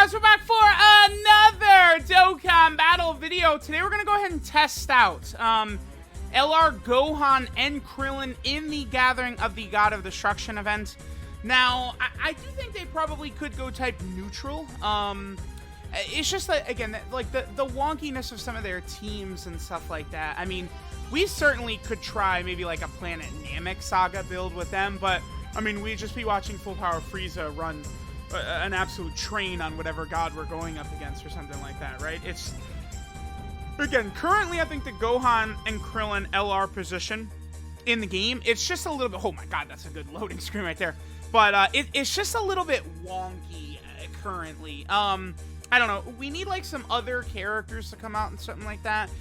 guys, we're back for another Dokkan battle video. Today we're gonna go ahead and test out LR Gohan and Krillin in the Gathering of the God of Destruction event. Now, I do think they probably could go type neutral. It's just that, again, like the wonkiness of some of their teams and stuff like that. I mean, we certainly could try maybe like a Planet Namek Saga build with them, but I mean, we'd just be watching Full Power Frieza run an absolute train on whatever god we're going up against or something like that, right? It's, again, currently I think the Gohan and Krillin LR position in the game, it's just a little bit, oh my god, that's a good loading screen right there. But it's just a little bit wonky currently. I don't know, we need like some other characters to come out and something like that.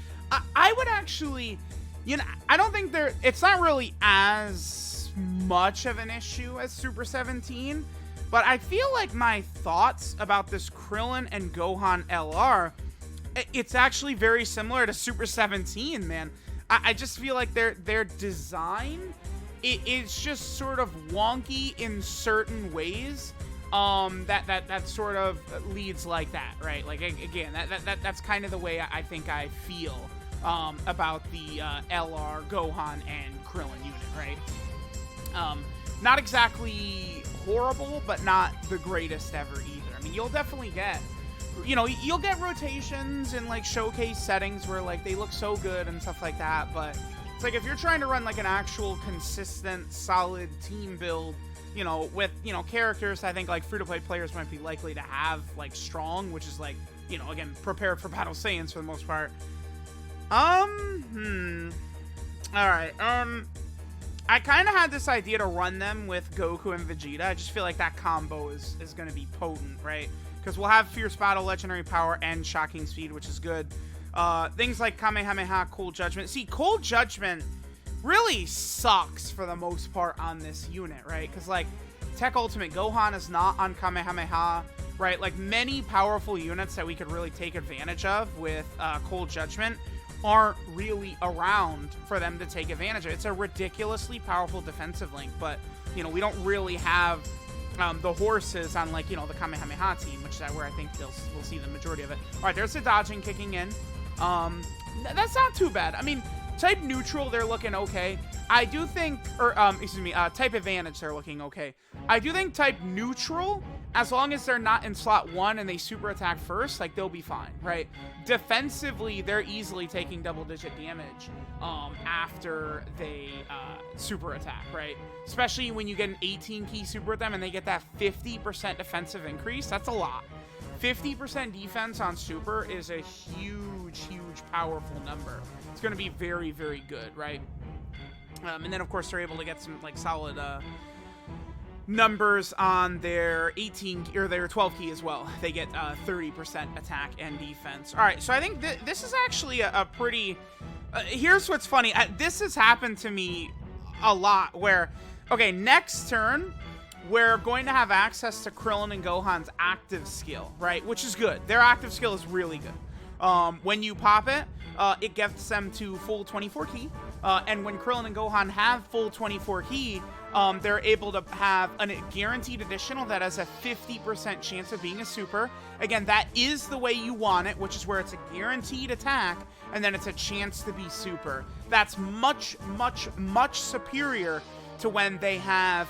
I would actually, you know, I don't think it's not really as much of an issue as Super 17, but I feel like my thoughts about this Krillin and Gohan LR, it's actually very similar to Super 17, man. I just feel like their design, it's just sort of wonky in certain ways. That sort of leads like that, right? Like, again, that's kind of the way I think I feel about the LR Gohan and Krillin unit, right? Not exactly horrible, but not the greatest ever either. I mean, you'll definitely get, you know, you'll get rotations in like showcase settings where like they look so good and stuff like that, but it's like if you're trying to run like an actual consistent solid team build, you know, with, you know, characters I think like free-to-play players might be likely to have like strong, which is like, you know, again, prepared for Battle Saiyans for the most part. Alright, I kind of had this idea to run them with Goku and Vegeta. I just feel like that combo is going to be potent, right? Because we'll have Fierce Battle, Legendary Power, and Shocking Speed, which is good. Things like Kamehameha, Cold Judgment. See, Cold Judgment really sucks for the most part on this unit, right? Because, like, Tech Ultimate Gohan is not on Kamehameha, right? Like, many powerful units that we could really take advantage of with Cold Judgment aren't really around for them to take advantage of. It's a ridiculously powerful defensive link, but, you know, we don't really have the horses on, like, you know, the Kamehameha team, which is where I think we'll see the majority of it. All right, there's the dodging kicking in. That's not too bad. I mean, type neutral, they're looking okay. I do think, type advantage, they're looking okay. I do think type neutral, as long as they're not in slot 1 and they super attack first, like, they'll be fine, right? Defensively, they're easily taking double-digit damage after they super attack, right? Especially when you get an 18-key super with them and they get that 50% defensive increase. That's a lot. 50% defense on super is a huge, huge, powerful number. It's going to be very, very good, right? And then, of course, they're able to get some, like, solid numbers on their 18 or their 12 key as well. They get 30% attack and defense. All right, so I think this is actually a pretty... here's what's funny. This has happened to me a lot where, okay, next turn, we're going to have access to Krillin and Gohan's active skill, right? Which is good. Their active skill is really good. When you pop it, it gets them to full 24 key. And when Krillin and Gohan have full 24 key, they're able to have a guaranteed additional that has a 50% chance of being a super. Again, that is the way you want it, which is where it's a guaranteed attack, and then it's a chance to be super. That's much, much, much superior to when they have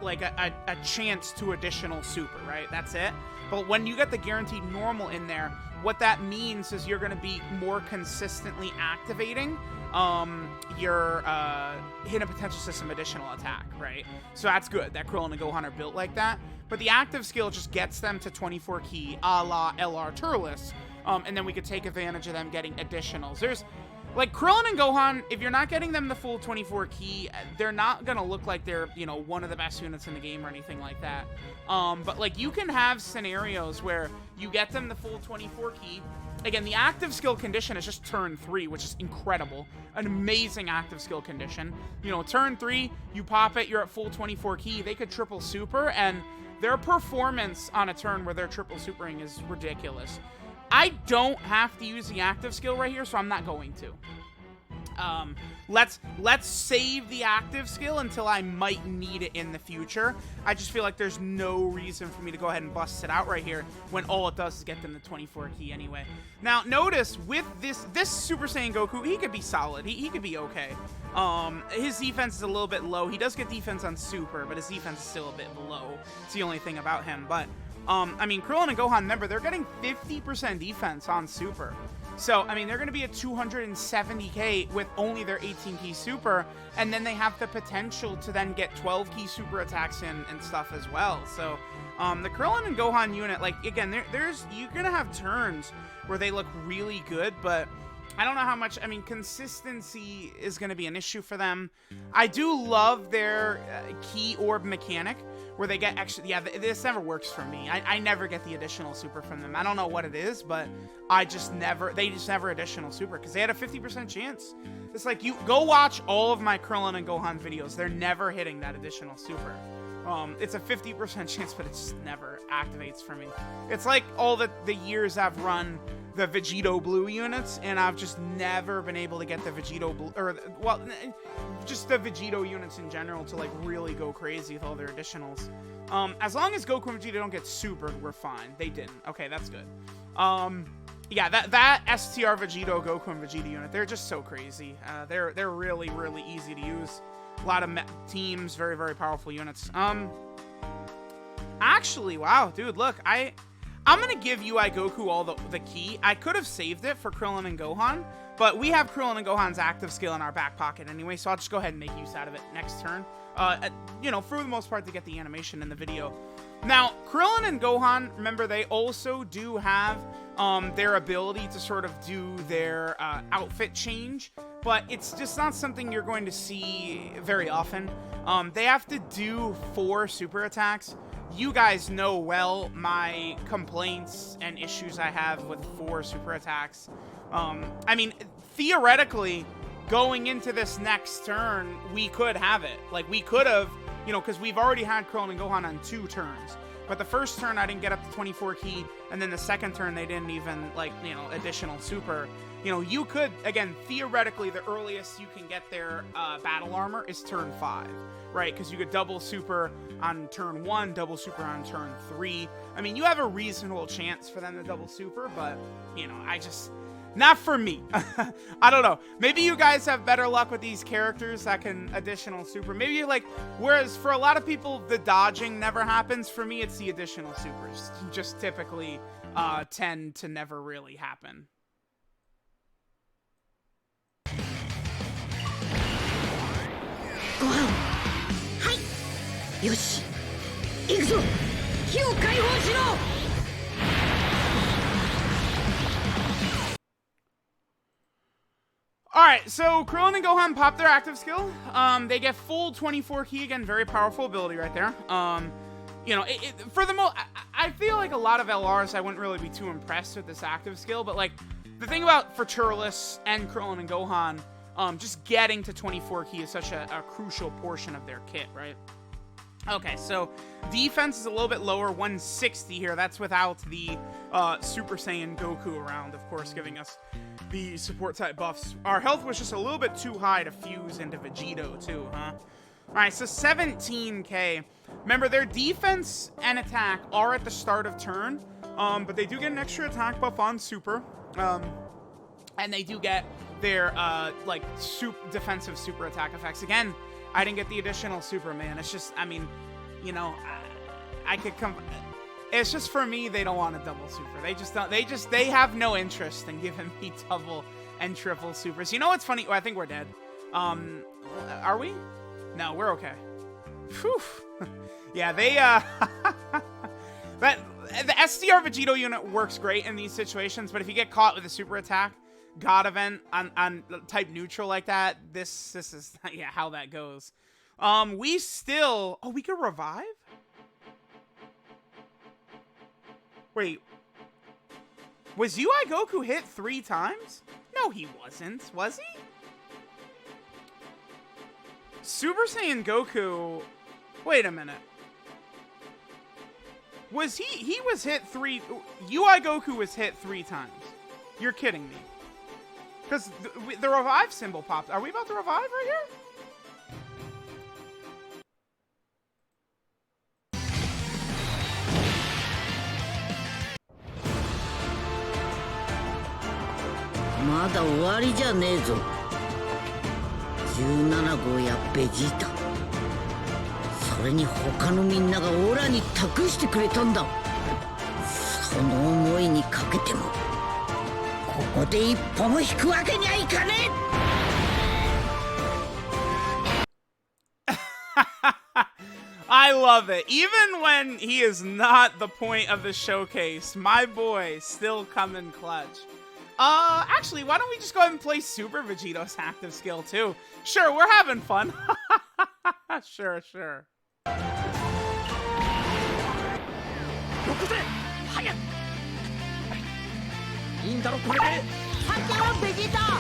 like a chance to additional super, right? That's it. But when you get the guaranteed normal in there, what that means is you're going to be more consistently activating your hidden potential system additional attack, right? So that's good that Krillin and Gohan are built like that. But the active skill just gets them to 24 key a la LR Turles, and then we could take advantage of them getting additionals. There's like Krillin and Gohan, if you're not getting them the full 24 key, they're not going to look like they're, you know, one of the best units in the game or anything like that. But like you can have scenarios where you get them the full 24 key. Again, the active skill condition is just turn 3, which is incredible. An amazing active skill condition. You know, turn 3, you pop it, you're at full 24 key. They could triple super, and their performance on a turn where they're triple supering is ridiculous. I don't have to use the active skill right here, so I'm not going to. Let's save the active skill until I might need it in the future. I just feel like there's no reason for me to go ahead and bust it out right here when all it does is get them the 24 key anyway. Now, notice with this Super Saiyan Goku, he could be solid. He could be okay. His defense is a little bit low. He does get defense on Super, but his defense is still a bit low. It's the only thing about him. But, I mean, Krillin and Gohan, remember, they're getting 50% defense on Super. So, I mean, they're going to be at 270k with only their 18-key super, and then they have the potential to then get 12-key super attacks in and stuff as well. So, the Krillin and Gohan unit, like, again, you're going to have turns where they look really good, but I don't know how much, I mean, consistency is going to be an issue for them. I do love their key orb mechanic, where they get extra, yeah, this never works for me. I never get the additional super from them. I don't know what it is, but they just never additional super, because they had a 50% chance. It's like, you go watch all of my Krillin and Gohan videos. They're never hitting that additional super. It's a 50% chance, but it just never activates for me. It's like all the years I've run the Vegito Blue units, and I've just never been able to get the Vegito Blue, or, well, just the Vegito units in general to, like, really go crazy with all their additionals. As long as Goku and Vegeta don't get supered, we're fine. They didn't. Okay, that's good. Yeah, that STR Vegito, Goku, and Vegeta unit, they're just so crazy. They're really, really easy to use. A lot of teams, very, very powerful units. Actually, wow, dude, look, I'm gonna give UI Goku all the key. I could have saved it for Krillin and Gohan, but we have Krillin and Gohan's active skill in our back pocket anyway, so I'll just go ahead and make use out of it next turn. You know, for the most part, to get the animation in the video. Now, Krillin and Gohan, remember, they also do have their ability to sort of do their outfit change, but it's just not something you're going to see very often. They have to do 4 super attacks. You guys know well my complaints and issues I have with 4 super attacks. I mean, theoretically, going into this next turn, we could have it. Like, we could have, you know, because we've already had Krillin and Gohan on 2 turns. But the first turn, I didn't get up to 24 key, and then the second turn, they didn't even, like, you know, additional super. You know, you could, again, theoretically, the earliest you can get their battle armor is turn 5, right? Because you could double super on turn 1, double super on turn 3. I mean, you have a reasonable chance for them to double super, but, you know, not for me. I don't know. Maybe you guys have better luck with these characters that can additional super. Maybe, like, whereas for a lot of people, the dodging never happens. For me, it's the additional supers. Just typically tend to never really happen. Gohan! Hai! Yoshi! Ikuzo! Ki o kaihou shiro! Alright, so Krillin and Gohan pop their active skill. They get full 24 key, again, very powerful ability right there. You know, for the most, I feel like a lot of LRs, I wouldn't really be too impressed with this active skill, but, like, the thing about for Turles and Krillin and Gohan, just getting to 24 key is such a crucial portion of their kit, right? Okay, so defense is a little bit lower, 160 here. That's without the Super Saiyan Goku around, of course, giving us the support type buffs. Our health was just a little bit too high to fuse into Vegito, too, huh? Alright, so 17k. Remember, their defense and attack are at the start of turn, but they do get an extra attack buff on Super, and they do get their, like, defensive super attack effects. Again, I didn't get the additional super, man. It's just, I mean, you know, I could come... It's just, for me, they don't want a double super. They just don't, they have no interest in giving me double and triple supers. You know what's funny? Oh, I think we're dead. Are we? No, we're okay. Whew. Yeah, they, the SDR Vegito unit works great in these situations, but if you get caught with a super attack, God event on type neutral like that, this is, yeah, how that goes. We still, oh, we could revive? Wait, was UI Goku hit 3 times? No, he wasn't, was he? Super Saiyan Goku, wait a minute. Was he was hit 3, UI Goku was hit 3 times. You're kidding me. Because the revive symbol popped. Are we about to revive right here? まだ終わりじゃねえぞ。17号やベジータ、それに他のみんながオラに託してくれたんだ。その思いにかけてもここで一歩も引くわけにはいかねえ。I love it. Even when he is not the point of the showcase, my boy still coming clutch. Actually, why don't we just go ahead and play Super Vegito's active skill too? Sure, we're having fun. Sure. いいんだろこれで。さてはベジータ。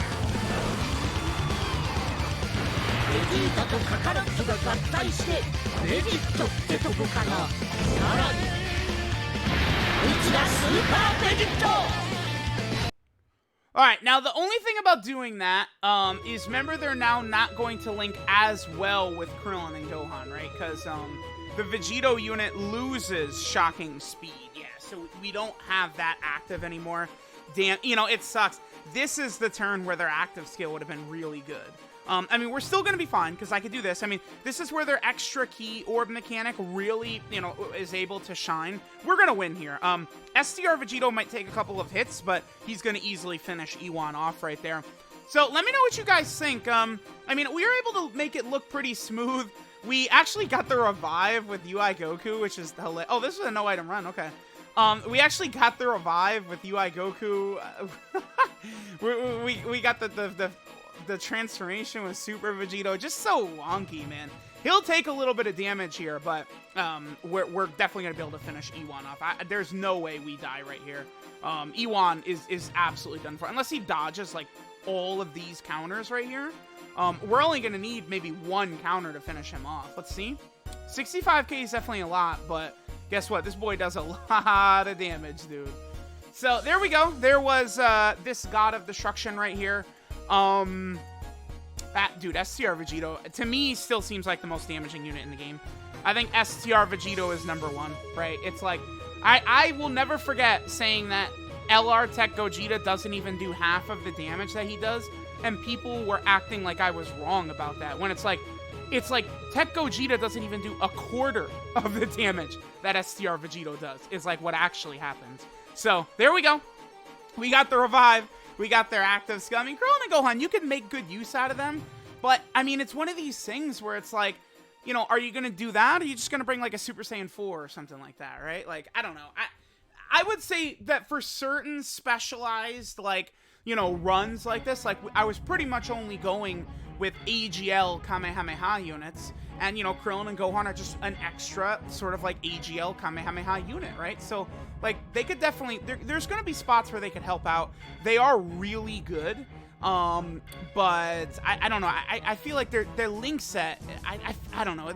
ベジータとカカロットが合体してベジットってとこかな。さらにうちがスーパーベジット。 Alright, now the only thing about doing that, is remember they're now not going to link as well with Krillin and Gohan, right? Because, the Vegito unit loses shocking speed, yeah, so we don't have that active anymore. Damn, you know, it sucks. This is the turn where their active skill would have been really good. I mean, we're still going to be fine, because I could do this. I mean, this is where their extra key orb mechanic really, you know, is able to shine. We're going to win here. STR Vegito might take a couple of hits, but he's going to easily finish Iwan off right there. So, let me know what you guys think. I mean, we were able to make it look pretty smooth. We actually got the revive with UI Goku, which is hilarious. Oh, this is a no-item run, okay. We actually got the revive with UI Goku. we got the transformation with Super Vegito. Just so wonky, man. He'll take a little bit of damage here, but we're definitely going to be able to finish Iwan off. There's no way we die right here. Iwan is absolutely done for. Unless he dodges, like, all of these counters right here. We're only going to need maybe one counter to finish him off. Let's see. 65k is definitely a lot, but guess what? This boy does a lot of damage, dude. So, there we go. There was this God of Destruction right here. Dude, STR Vegito, to me, still seems like the most damaging unit in the game. I think STR Vegito is #1, right? It's like, I will never forget saying that LR Tech Gogeta doesn't even do half of the damage that he does, and people were acting like I was wrong about that, when it's like Tech Gogeta doesn't even do a quarter of the damage that STR Vegito does, is like what actually happens. So, there we go. We got the revive. We got their active skill. I mean, Krillin and Gohan, you can make good use out of them. But, I mean, it's one of these things where it's like, you know, are you going to do that? Or are you just going to bring, like, a Super Saiyan 4 or something like that, right? Like, I don't know. I would say that for certain specialized, like, you know, runs like this, like, I was pretty much only going with AGL Kamehameha units. And, you know, Krillin and Gohan are just an extra sort of, like, AGL Kamehameha unit, right? So, like, they could definitely... There's going to be spots where they could help out. They are really good. But I don't know. I feel like their link set... I don't know.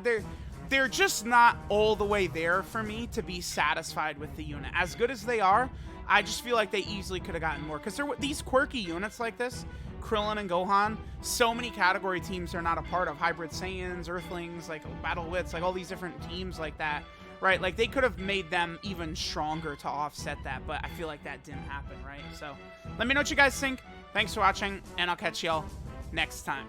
They're just not all the way there for me to be satisfied with the unit. As good as they are, I just feel like they easily could have gotten more. Because these quirky units like this... Krillin and Gohan, so many category teams are not a part of. Hybrid Saiyans, Earthlings, like Battle Wits, like all these different teams like that, right? Like they could have made them even stronger to offset that, but I feel like that didn't happen, right? So let me know what you guys think. Thanks for watching, and I'll catch y'all next time.